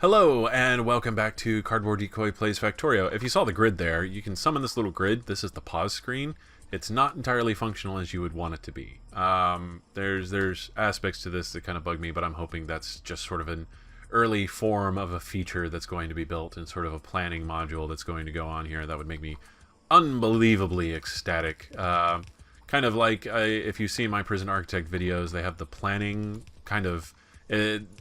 Hello, and welcome back to Cardboard Decoy Plays Factorio. If you saw the grid there, you can summon this little grid. This is the pause screen. It's not entirely functional as you would want it to be. There's aspects to this that kind of bug me, but I'm hoping that's just sort of an early form of a feature that's going to be built in sort of a planning module that's going to go on here. That would make me unbelievably ecstatic. Kind of like if you see my Prison Architect videos, they have the planning kind of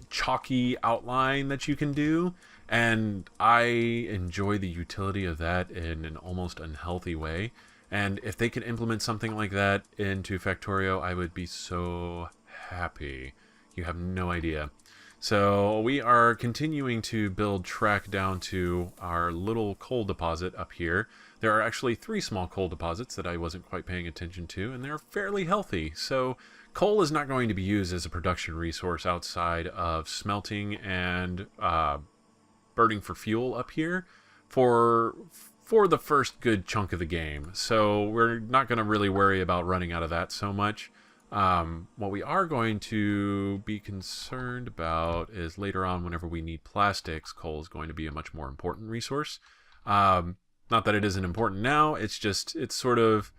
chalky outline that you can do, and I enjoy the utility of that in an almost unhealthy way. And if they could implement something like that into Factorio, I would be so happy. You have no idea. So we are continuing to build track down to our little coal deposit up here. There are actually 3 small coal deposits that I wasn't quite paying attention to, and they're fairly healthy. So coal is not going to be used as a production resource outside of smelting and burning for fuel up here for the first good chunk of the game. So we're not going to really worry about running out of that so much. What we are going to be concerned about is later on, whenever we need plastics, coal is going to be a much more important resource. Not that it isn't important now, it's just, it's sort of,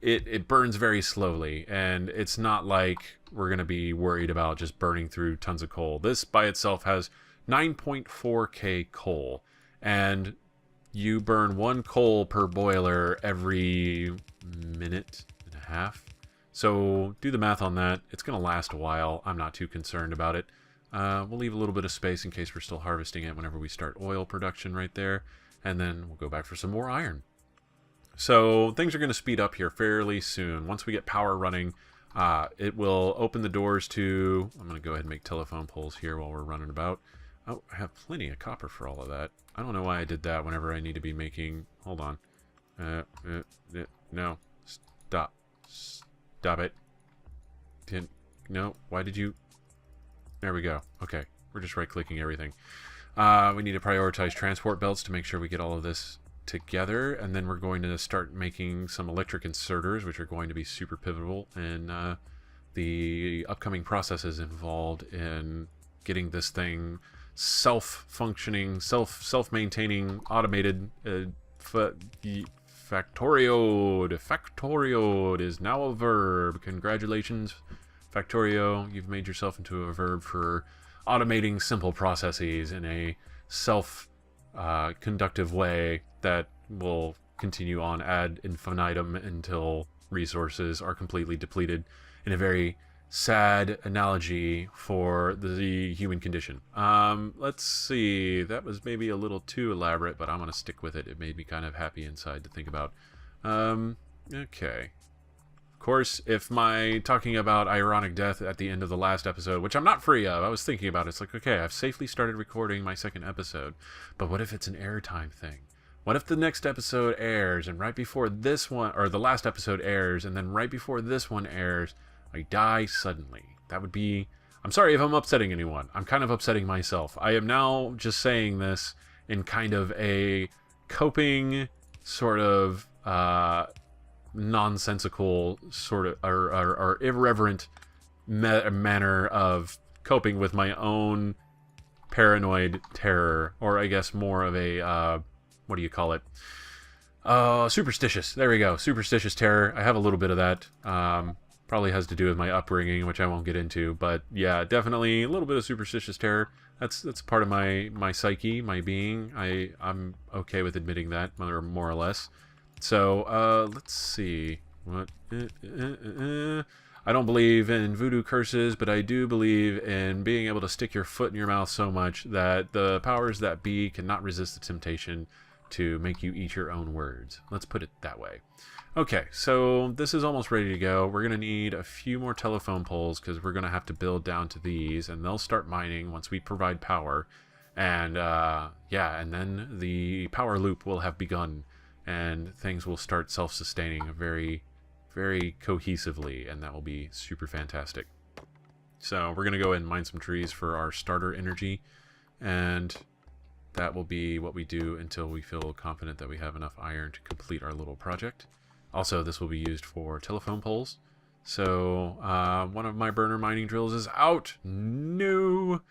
it burns very slowly, and it's not like we're going to be worried about just burning through tons of coal. This by itself has 9.4k coal, and you burn 1 coal per boiler every minute and a half. So do the math on that. It's going to last a while. I'm not too concerned about it. We'll leave a little bit of space in case we're still harvesting it whenever we start oil production right there, and then we'll go back for some more iron. So things are going to speed up here fairly soon. Once we get power running, it will open the doors to... I'm going to go ahead and make telephone poles here while we're running about. Oh, I have plenty of copper for all of that. I don't know why I did that whenever I need to be making... Hold on. No. Stop. Stop it. No. Why did you... There we go. Okay. We're just right-clicking everything. We need to prioritize transport belts to make sure we get all of this together, and then we're going to start making some electric inserters, which are going to be super pivotal in the upcoming processes involved in getting this thing self-functioning, self-maintaining, automated. Factorio'ed is now a verb. Congratulations, Factorio. You've made yourself into a verb for automating simple processes in a conductive way that will continue on ad infinitum until resources are completely depleted, in a very sad analogy for the human condition. Let's see, that was maybe a little too elaborate, but I'm going to stick with it. It made me kind of happy inside to think about. Okay. Of course, if my talking about ironic death at the end of the last episode, which I'm not free of, I was thinking about it, it's like, okay, I've safely started recording my 2nd episode, but what if it's an airtime thing? What if the next episode airs, and right before this one, or the last episode airs, and then right before this one airs, I die suddenly? That would be... I'm sorry if I'm upsetting anyone. I'm kind of upsetting myself. I am now just saying this in kind of a coping, sort of, nonsensical sort of or irreverent manner of coping with my own paranoid terror, or I guess more of a what do you call it, superstitious, there we go, superstitious terror. I have a little bit of that. Probably has to do with my upbringing, which I won't get into, but yeah, definitely a little bit of superstitious terror. That's part of my psyche, my being. I'm okay with admitting that, more or less. So, let's see. What? I don't believe in voodoo curses, but I do believe in being able to stick your foot in your mouth so much that the powers that be cannot resist the temptation to make you eat your own words. Let's put it that way. Okay, so this is almost ready to go. We're going to need a few more telephone poles because we're going to have to build down to these, and they'll start mining once we provide power. And, yeah, and then the power loop will have begun, and things will start self-sustaining very, very cohesively, and that will be super fantastic. So we're going to go ahead and mine some trees for our starter energy, and that will be what we do until we feel confident that we have enough iron to complete our little project. Also, this will be used for telephone poles. So one of my burner mining drills is out. No!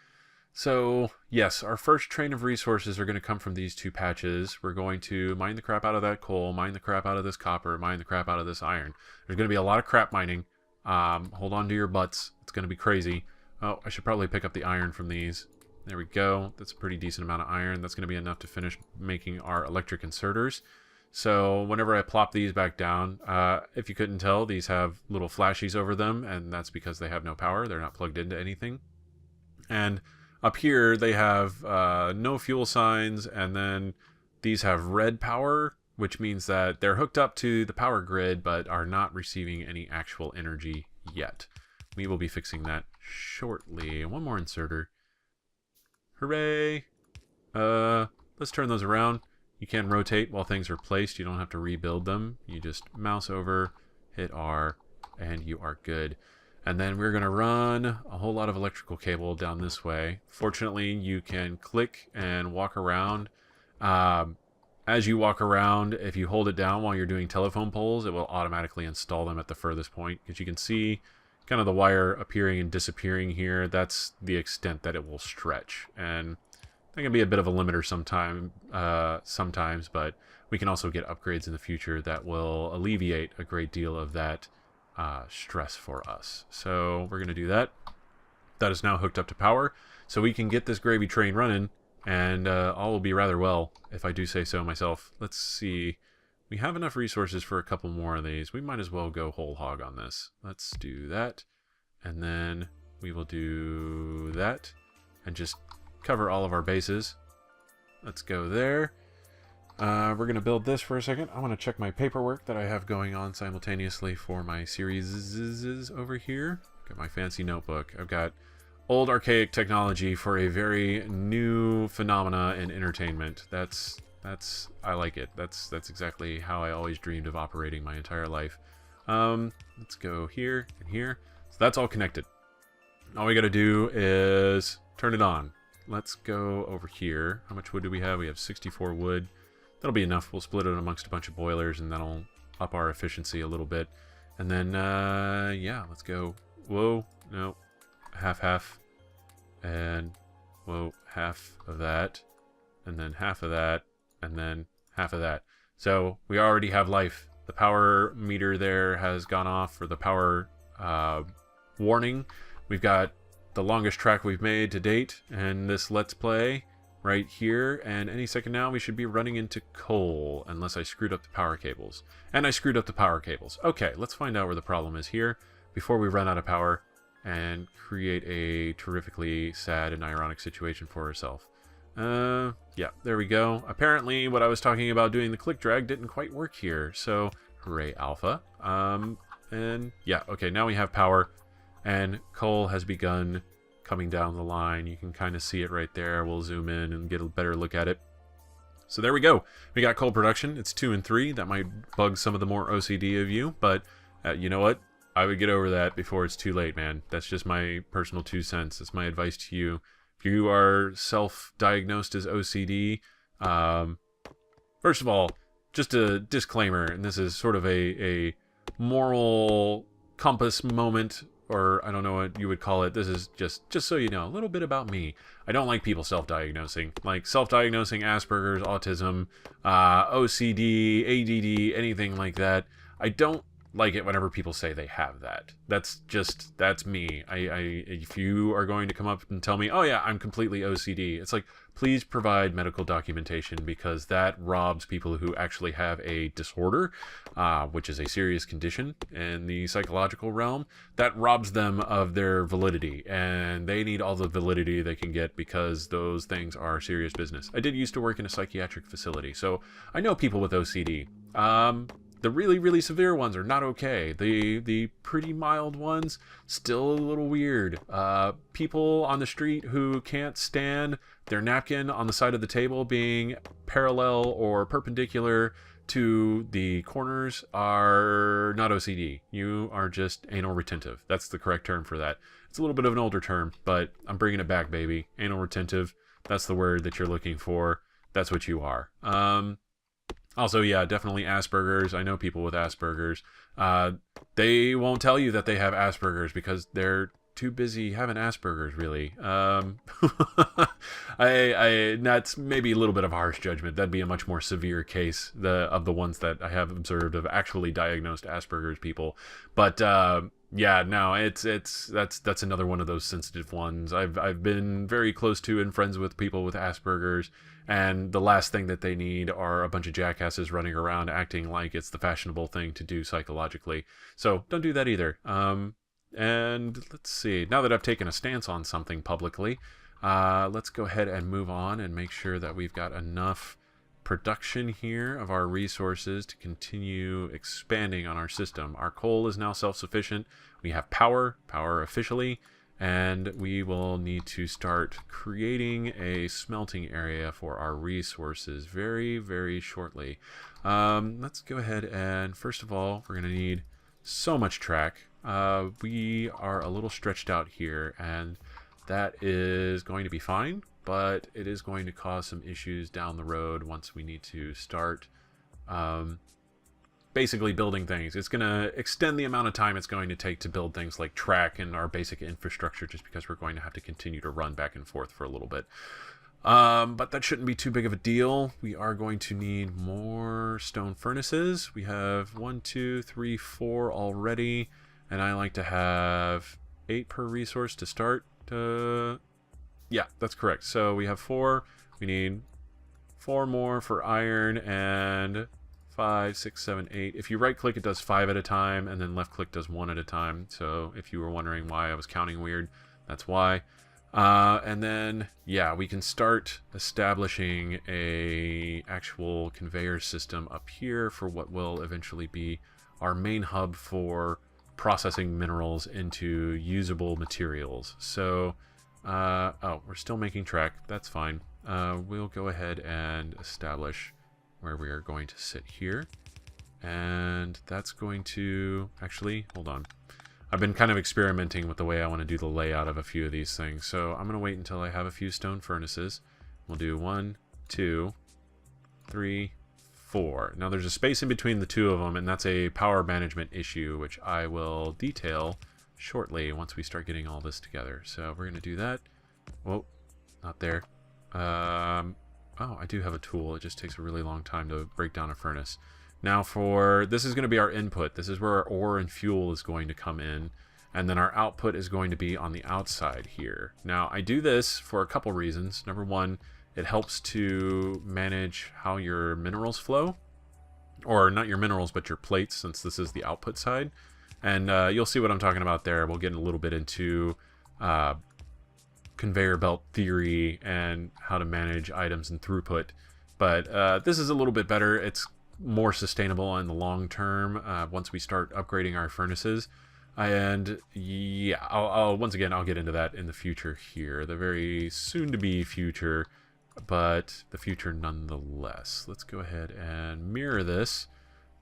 So, yes, our first train of resources are going to come from these two patches. We're going to mine the crap out of that coal, mine the crap out of this copper, mine the crap out of this iron. There's going to be a lot of crap mining. Hold on to your butts. It's going to be crazy. Oh, I should probably pick up the iron from these. There we go. That's a pretty decent amount of iron. That's going to be enough to finish making our electric inserters. So whenever I plop these back down, if you couldn't tell, these have little flashies over them, and that's because they have no power. They're not plugged into anything. And up here, they have no fuel signs, and then these have red power, which means that they're hooked up to the power grid, but are not receiving any actual energy yet. We will be fixing that shortly. One more inserter. Hooray! Let's turn those around. You can rotate while things are placed. You don't have to rebuild them. You just mouse over, hit R, and you are good. And then we're going to run a whole lot of electrical cable down this way. Fortunately, you can click and walk around. As you walk around, if you hold it down while you're doing telephone poles, it will automatically install them at the furthest point. Because you can see kind of the wire appearing and disappearing here. That's the extent that it will stretch. And that can be a bit of a limiter sometimes, but we can also get upgrades in the future that will alleviate a great deal of that stress for us. So we're going to do that. That is now hooked up to power, so we can get this gravy train running, and all will be rather well, if I do say so myself. Let's see. We have enough resources for a couple more of these. We might as well go whole hog on this. Let's do that, and then we will do that, and just cover all of our bases. Let's go there. We're going to build this for a second. I want to check my paperwork that I have going on simultaneously for my series over here. Got my fancy notebook. I've got old archaic technology for a very new phenomena in entertainment. I like it. That's exactly how I always dreamed of operating my entire life. Let's go here and here. So that's all connected. All we got to do is turn it on. Let's go over here. How much wood do we have? We have 64 wood. That'll be enough. We'll split it amongst a bunch of boilers, and that'll up our efficiency a little bit. And then, yeah, let's go. Whoa, no, half, and whoa, half of that, and then half of that, and then half of that. So we already have life. The power meter there has gone off for the power warning. We've got the longest track we've made to date, and this Let's Play right here, and any second now we should be running into coal, unless I screwed up the power cables. And I screwed up the power cables. Okay, let's find out where the problem is here before we run out of power and create a terrifically sad and ironic situation for ourselves. Yeah, there we go. Apparently what I was talking about doing the click drag didn't quite work here, so hooray alpha. And yeah, okay, now we have power, and coal has begun coming down the line. You can kind of see it right there. We'll zoom in and get a better look at it. So there we go. We got coal production. It's 2 and 3. That might bug some of the more OCD of you, but you know what? I would get over that before it's too late, man. That's just my personal 2 cents. That's my advice to you. If you are self-diagnosed as OCD, first of all, just a disclaimer, and this is sort of a moral compass moment, or I don't know what you would call it. This is just so you know, a little bit about me. I don't like people self-diagnosing. Like self-diagnosing Asperger's, autism, OCD, ADD, anything like that. I don't like it whenever people say they have that. That's me. If you are going to come up and tell me, oh yeah, I'm completely OCD, it's like, please provide medical documentation, because that robs people who actually have a disorder, which is a serious condition in the psychological realm. That robs them of their validity, and they need all the validity they can get, because those things are serious business. I did used to work in a psychiatric facility, so I know people with OCD. The really, really severe ones are not okay. The pretty mild ones, still a little weird. People on the street who can't stand their napkin on the side of the table being parallel or perpendicular to the corners are not OCD. You are just anal retentive. That's the correct term for that. It's a little bit of an older term, but I'm bringing it back, baby. Anal retentive. That's the word that you're looking for. That's what you are. Also, yeah, definitely Asperger's. I know people with Asperger's. They won't tell you that they have Asperger's because they're too busy having Asperger's, really. That's maybe a little bit of a harsh judgment. That'd be a much more severe case of the ones that I have observed of actually diagnosed Asperger's people. But yeah, no, that's another one of those sensitive ones. I've been very close to and friends with people with Asperger's, and the last thing that they need are a bunch of jackasses running around acting like it's the fashionable thing to do psychologically. So don't do that either. And let's see. Now that I've taken a stance on something publicly, let's go ahead and move on and make sure that we've got enough production here of our resources to continue expanding on our system. Our coal is now self-sufficient. We have power officially, and we will need to start creating a smelting area for our resources very, very shortly. Let's go ahead and first of all, we're going to need so much track. We are a little stretched out here, and that is going to be fine, but it is going to cause some issues down the road once we need to start basically building things. It's going to extend the amount of time it's going to take to build things like track and our basic infrastructure, just because we're going to have to continue to run back and forth for a little bit. But that shouldn't be too big of a deal. We are going to need more stone furnaces. We have 1, 2, 3, 4 already, and I like to have 8 per resource to start. Yeah, that's correct. So we have 4. We need 4 more for iron, and 5, 6, 7, 8. If you right click, it does 5 at a time, and then left click does 1 at a time. So if you were wondering why I was counting weird, that's why. And then, yeah, we can start establishing a actual conveyor system up here for what will eventually be our main hub for processing minerals into usable materials. So, oh, we're still making track. That's fine. We'll go ahead and establish where we are going to sit here. And that's going to... Actually, hold on. I've been kind of experimenting with the way I want to do the layout of a few of these things. So I'm going to wait until I have a few stone furnaces. We'll do 1, 2, 3, 4. Now there's a space in between the two of them, and that's a power management issue, which I will detail shortly once we start getting all this together. So we're going to do that. Whoa, not there. Oh, I do have a tool. It just takes a really long time to break down a furnace. Now this is going to be our input. This is where our ore and fuel is going to come in. And then our output is going to be on the outside here. Now, I do this for a couple reasons. Number one, it helps to manage how your minerals flow. Or not your minerals, but your plates, since this is the output side. And you'll see what I'm talking about there. We'll get a little bit into conveyor belt theory and how to manage items and throughput. But this is a little bit better. It's more sustainable in the long term once we start upgrading our furnaces. And yeah, once again, I'll get into that in the future here, the very soon to be future, but the future nonetheless. Let's go ahead and mirror this.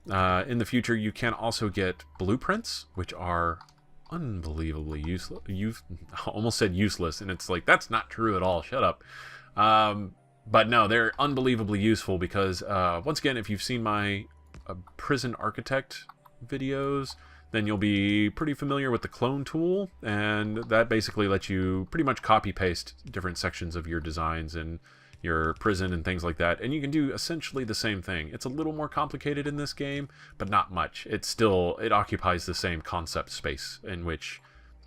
In the future, you can also get blueprints, which are unbelievably useless. I almost said useless, and it's like, that's not true at all. Shut up. But no, they're unbelievably useful because, once again, if you've seen my prison architect videos, then you'll be pretty familiar with the clone tool, and that basically lets you pretty much copy-paste different sections of your designs and your prison and things like that, and you can do essentially the same thing. It's a little more complicated in this game, but not much. It occupies the same concept space in which,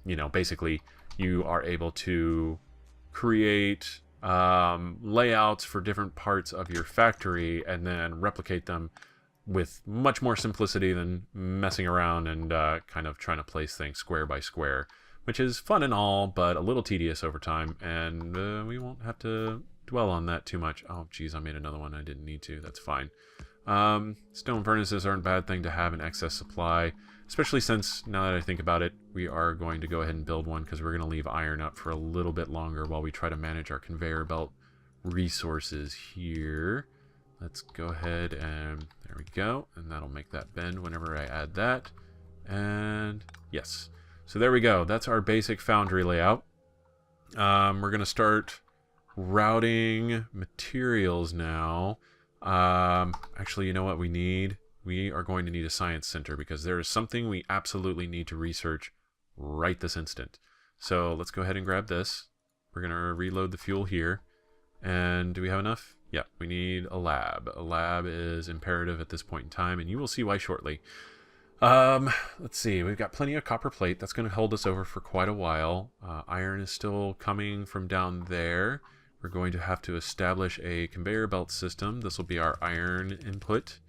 you know, basically you are able to create layouts for different parts of your factory and then replicate them with much more simplicity than messing around and kind of trying to place things square by square, which is fun and all, but a little tedious over time, and we won't have to dwell on that too much. Oh, geez, I made another one I didn't need to. That's fine. Stone furnaces aren't a bad thing to have in excess supply, especially since, now that I think about it, we are going to go ahead and build one because we're going to leave iron up for a little bit longer while we try to manage our conveyor belt resources here. Let's go ahead and there we go, and that'll make that bend whenever I add that. And yes, so there we go. That's our basic foundry layout. We're going to start routing materials now. Actually, you know what we need? We are going to need a science center because there is something we absolutely need to research right this instant. So let's go ahead and grab this. We're going to reload the fuel here. And do we have enough? Yeah, we need a lab. A lab is imperative at this point in time, and you will see why shortly. Let's see. We've got plenty of copper plate. That's going to hold us over for quite a while. Iron is still coming from down there. We're going to have to establish a conveyor belt system. This will be our iron input.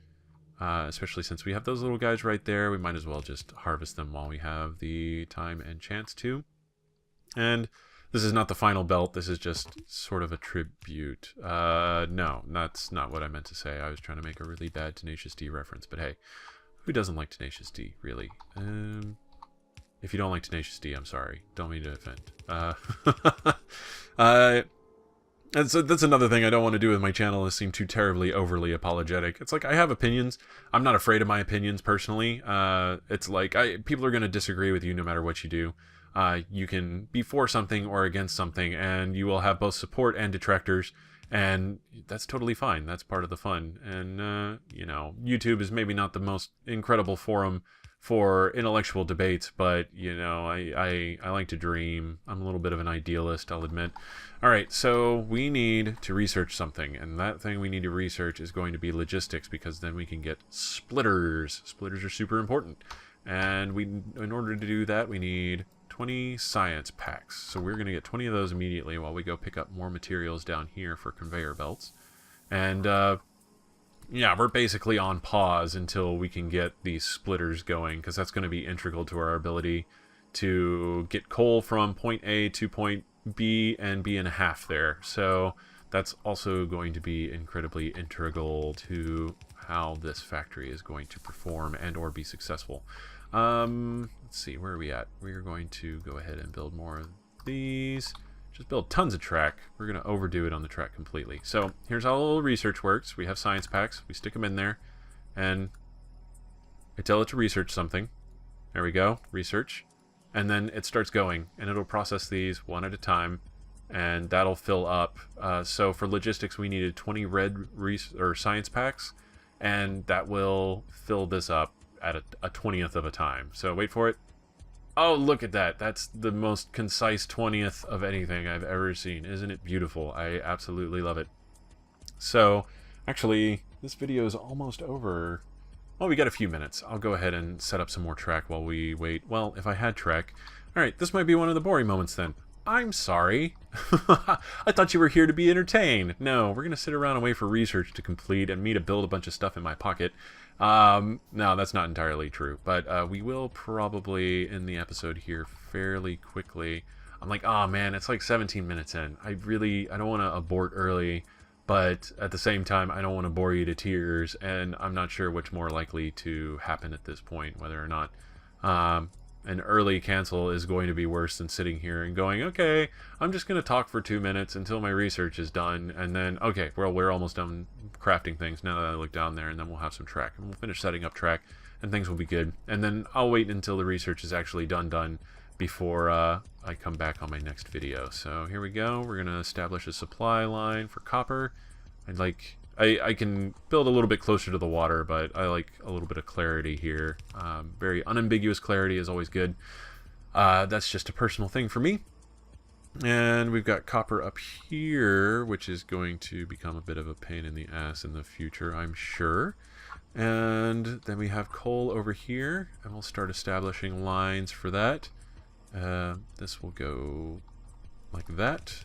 Especially since we have those little guys right there. We might as well just harvest them while we have the time and chance to. And this is not the final belt. This is just sort of a tribute. No, that's not what I meant to say. I was trying to make a really bad Tenacious D reference. But hey, who doesn't like Tenacious D, really? If you don't like Tenacious D, I'm sorry. Don't mean to offend. And so that's another thing I don't want to do with my channel is seem too terribly overly apologetic. It's like I have opinions. I'm not afraid of my opinions personally. It's like people are going to disagree with you no matter what you do. You can be for something or against something, and you will have both support and detractors, and that's totally fine. That's part of the fun. And, you know, YouTube is maybe not the most incredible forum for intellectual debates, but, you know, I like to dream. I'm a little bit of an idealist, I'll admit. All right, so we need to research something, and that thing we need to research is going to be logistics, because then we can get splitters. Splitters are super important, and in order to do that, we need 20 science packs. So we're going to get 20 of those immediately while we go pick up more materials down here for conveyor belts. And, yeah, we're basically on pause until we can get these splitters going, because that's going to be integral to our ability to get coal from point A to point B and B.5 there. So that's also going to be incredibly integral to how this factory is going to perform and or be successful. Let's see, where are we at? We're going to go ahead and build more of these. Just build tons of track. We're going to overdo it on the track completely. So here's how a little research works. We have science packs. We stick them in there, and I tell it to research something. There we go, research. And then it starts going, and it'll process these one at a time, and that'll fill up. So for logistics, we needed 20 red science packs, and that will fill this up at a 20th of a time. So wait for it. Oh, look at that. That's the most concise 20th of anything I've ever seen. Isn't it beautiful? I absolutely love it. So, actually, this video is almost over. Well, we got a few minutes. I'll go ahead and set up some more track while we wait. Well, if I had track. Alright, this might be one of the boring moments then. I'm sorry. I thought you were here to be entertained. No, we're going to sit around and wait for research to complete and me to build a bunch of stuff in my pocket. No, that's not entirely true. But we will probably end the episode here fairly quickly. I'm like, oh man, it's like 17 minutes in. I don't want to abort early, but at the same time, I don't want to bore you to tears, and I'm not sure what's more likely to happen at this point, whether or not an early cancel is going to be worse than sitting here and going, okay, I'm just going to talk for 2 minutes until my research is done, and then, okay, well, we're almost done crafting things now that I look down there, and then we'll have some track, and we'll finish setting up track, and things will be good. And then I'll wait until the research is actually done before I come back on my next video. So here we go. We're going to establish a supply line for copper. I can build a little bit closer to the water, but I like a little bit of clarity here. Very unambiguous clarity is always good. That's just a personal thing for me. And we've got copper up here, which is going to become a bit of a pain in the ass in the future, I'm sure. And then we have coal over here, and we'll start establishing lines for that. This will go like that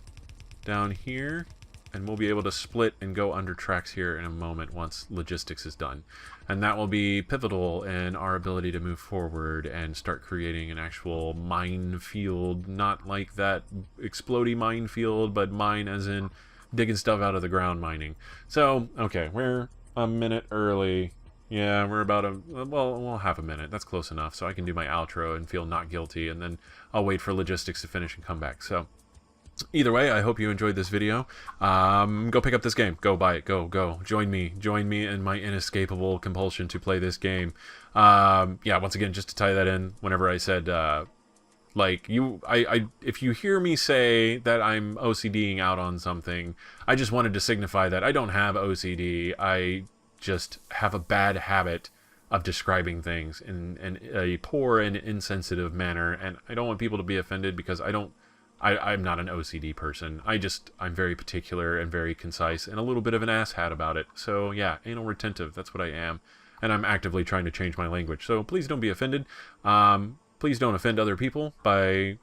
down here. And we'll be able to split and go under tracks here in a moment once logistics is done. And that will be pivotal in our ability to move forward and start creating an actual minefield. Not like that explodey minefield, but mine as in digging stuff out of the ground mining. So, okay, we're a minute early. Yeah, we're about well, half a minute. That's close enough. So I can do my outro and feel not guilty. And then I'll wait for logistics to finish and come back. So either way, I hope you enjoyed this video. Go pick up this game. Go buy it. Go. Join me in my inescapable compulsion to play this game. Yeah, once again, just to tie that in, whenever I said, if you hear me say that I'm OCDing out on something, I just wanted to signify that I don't have OCD. I just have a bad habit of describing things in a poor and insensitive manner, and I don't want people to be offended because I'm not an OCD person. I'm very particular and very concise and a little bit of an asshat about it. So yeah, anal retentive, that's what I am. And I'm actively trying to change my language. So please don't be offended. Please don't offend other people by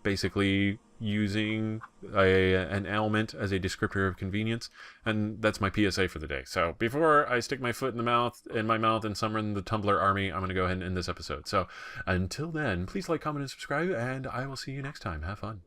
basically using an ailment as a descriptor of convenience. And that's my PSA for the day. So before I stick my foot in my mouth and summon the Tumblr army, I'm going to go ahead and end this episode. So until then, please like, comment, and subscribe, and I will see you next time. Have fun.